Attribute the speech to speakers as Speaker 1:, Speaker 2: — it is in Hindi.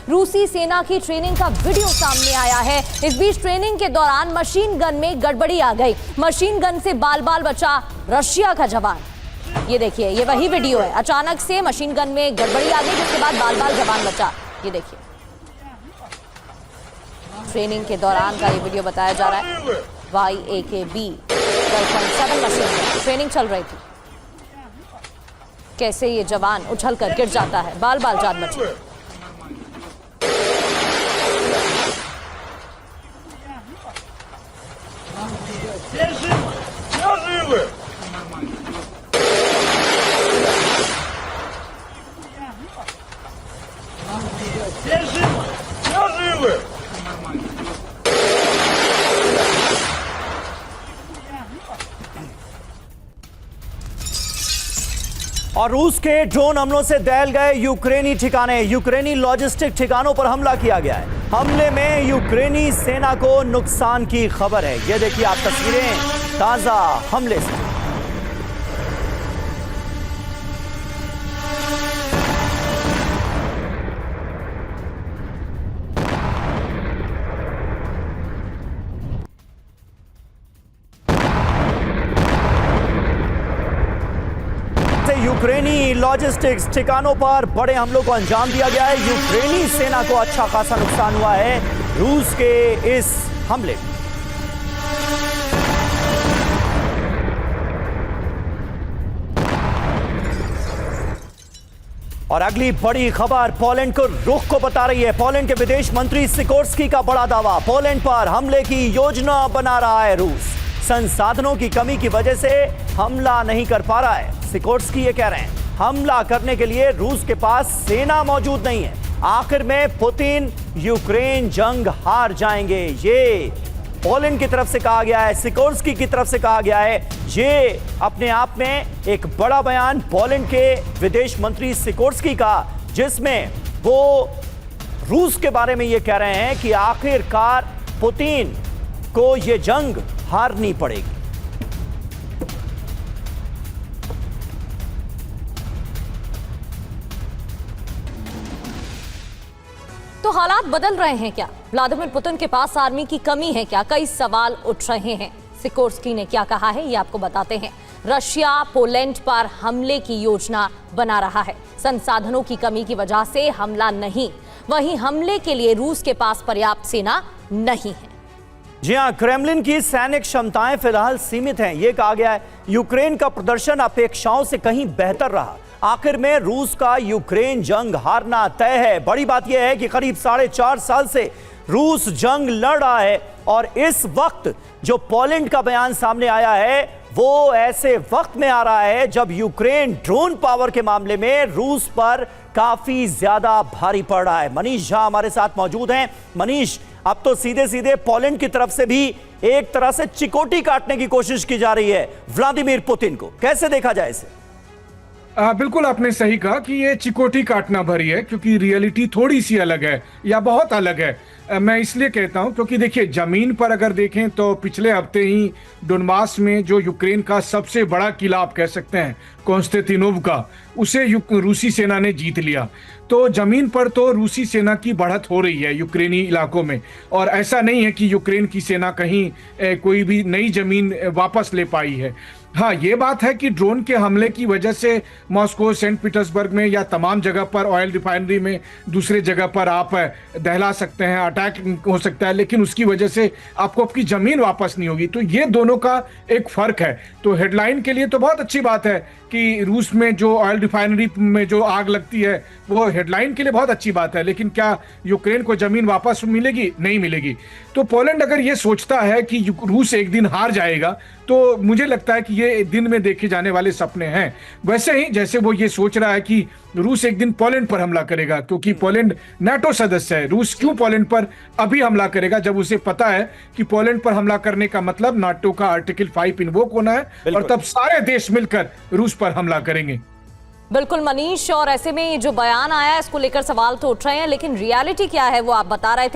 Speaker 1: रूसी सेना की ट्रेनिंग का वीडियो सामने आया है। इस बीच ट्रेनिंग के दौरान मशीन गन में गड़बड़ी आ गई। मशीन गन से बाल बाल बचा रशिया का जवान। ये देखिए, ये वही वीडियो है। अचानक से मशीन गन में गड़बड़ी आ गई, जिसके बाद बाल बाल जवान बचा। ये देखिए, ट्रेनिंग के दौरान का ये वीडियो बताया जा रहा है। YAKB 12.7 मशीन गन ट्रेनिंग चल रही थी। कैसे ये जवान उछलकर गिर जाता है, बाल बाल जान बचे।
Speaker 2: और रूस के ड्रोन हमलों से दहल गए यूक्रेनी ठिकाने। यूक्रेनी लॉजिस्टिक ठिकानों पर हमला किया गया है। हमले में यूक्रेनी सेना को नुकसान की खबर है। ये देखिए आप तस्वीरें ताजा हमले से। यूक्रेनी लॉजिस्टिक्स ठिकानों पर बड़े हमलों को अंजाम दिया गया है। यूक्रेनी सेना को अच्छा खासा नुकसान हुआ है रूस के इस हमले में। और अगली बड़ी खबर पोलैंड को रुख को बता रही है। पोलैंड के विदेश मंत्री सिकोर्स्की का बड़ा दावा। पोलैंड पर हमले की योजना बना रहा है रूस। संसाधनों की कमी की वजह से हमला नहीं कर पा रहा है। सिकोर्स्की ये कह रहे हैं, हमला करने के लिए रूस के पास सेना मौजूद नहीं है। आखिर में पुतिन यूक्रेन जंग हार जाएंगे, ये पोलैंड की तरफ से कहा गया है, सिकोर्स्की की तरफ से कहा गया है। ये अपने आप में एक बड़ा बयान पोलैंड के विदेश मंत्री सिकोर्स्की का, जिसमें वो रूस के बारे में ये कह रहे हैं कि आखिरकार पुतिन को ये जंग हारनी पड़ेगी।
Speaker 1: तो हालात बदल रहे हैं क्या? व्लादिमीर पुतिन के पास आर्मी की कमी है क्या? कई सवाल उठ रहे हैं। सिकोर्स्की ने क्या कहा है, ये आपको बताते हैं। रशिया पोलैंड पर हमले की योजना बना रहा है। संसाधनों की कमी की वजह से हमला नहीं, वहीं हमले के लिए रूस के पास पर्याप्त सेना नहीं है।
Speaker 2: जी हां, क्रेमलिन की सैनिक क्षमताएं फिलहाल सीमित हैं, यह कहा गया है। यूक्रेन का प्रदर्शन अपेक्षाओं से कहीं बेहतर रहा। आखिर में रूस का यूक्रेन जंग हारना तय है। बड़ी बात यह है कि करीब 4.5 साल से रूस जंग लड़ रहा है, और इस वक्त जो पोलैंड का बयान सामने आया है वो ऐसे वक्त में आ रहा है जब यूक्रेन ड्रोन पावर के मामले में रूस पर काफी ज्यादा भारी पड़ रहा है। मनीष झा हमारे साथ मौजूद हैं। मनीष, अब तो सीधे सीधे पोलैंड की तरफ से भी एक तरह से चिकोटी काटने की कोशिश की जा रही है व्लादिमीर पुतिन को। कैसे देखा जाए इसे?
Speaker 3: बिल्कुल आपने सही कहा कि ये चिकोटी काटना भरी है, क्योंकि रियलिटी थोड़ी सी अलग है या बहुत अलग है। मैं इसलिए कहता हूं क्योंकि देखिए, जमीन पर अगर देखें तो पिछले हफ्ते ही डोनबास में जो यूक्रेन का सबसे बड़ा किला आप कह सकते हैं कॉन्स्टेंटिनोव का, उसे रूसी सेना ने जीत लिया। तो जमीन पर तो रूसी सेना की बढ़त हो रही है यूक्रेनी इलाकों में, और ऐसा नहीं है कि यूक्रेन की सेना कहीं कोई भी नई जमीन वापस ले पाई है। हाँ, ये बात है कि ड्रोन के हमले की वजह से मॉस्को, सेंट पीटर्सबर्ग में या तमाम जगह पर, ऑयल रिफाइनरी में, दूसरे जगह पर आप दहला सकते हैं, अटैक हो सकता है, लेकिन उसकी वजह से आपको आपकी जमीन वापस नहीं होगी। तो ये दोनों का एक फर्क है। तो हेडलाइन के लिए तो बहुत अच्छी बात है कि रूस में जो ऑयल रिफाइनरी में जो आग लगती है वो हेडलाइन के लिए बहुत अच्छी बात है, लेकिन क्या यूक्रेन को जमीन वापस मिलेगी? नहीं मिलेगी। तो पोलैंड अगर ये सोचता है कि रूस एक दिन हार जाएगा, तो मुझे लगता है कि ये दिन में देखे जाने वाले सपने हैं। वैसे ही जैसे वो ये सोच रहा है कि रूस एक दिन पोलैंड पर हमला करेगा, क्योंकि पोलैंड नाटो सदस्य है। रूस क्यों पोलैंड पर अभी हमला करेगा, जब उसे पता है कि पोलैंड पर हमला करने का मतलब नाटो का आर्टिकल 5 इन्वोक होना है, और तब सारे देश मिलकर रूस पर हमला करेंगे।
Speaker 1: बिल्कुल मनीष, और ऐसे में जो बयान आया है इसको लेकर सवाल तो उठ रहे हैं, लेकिन रियलिटी क्या है वो आप बता रहे थे।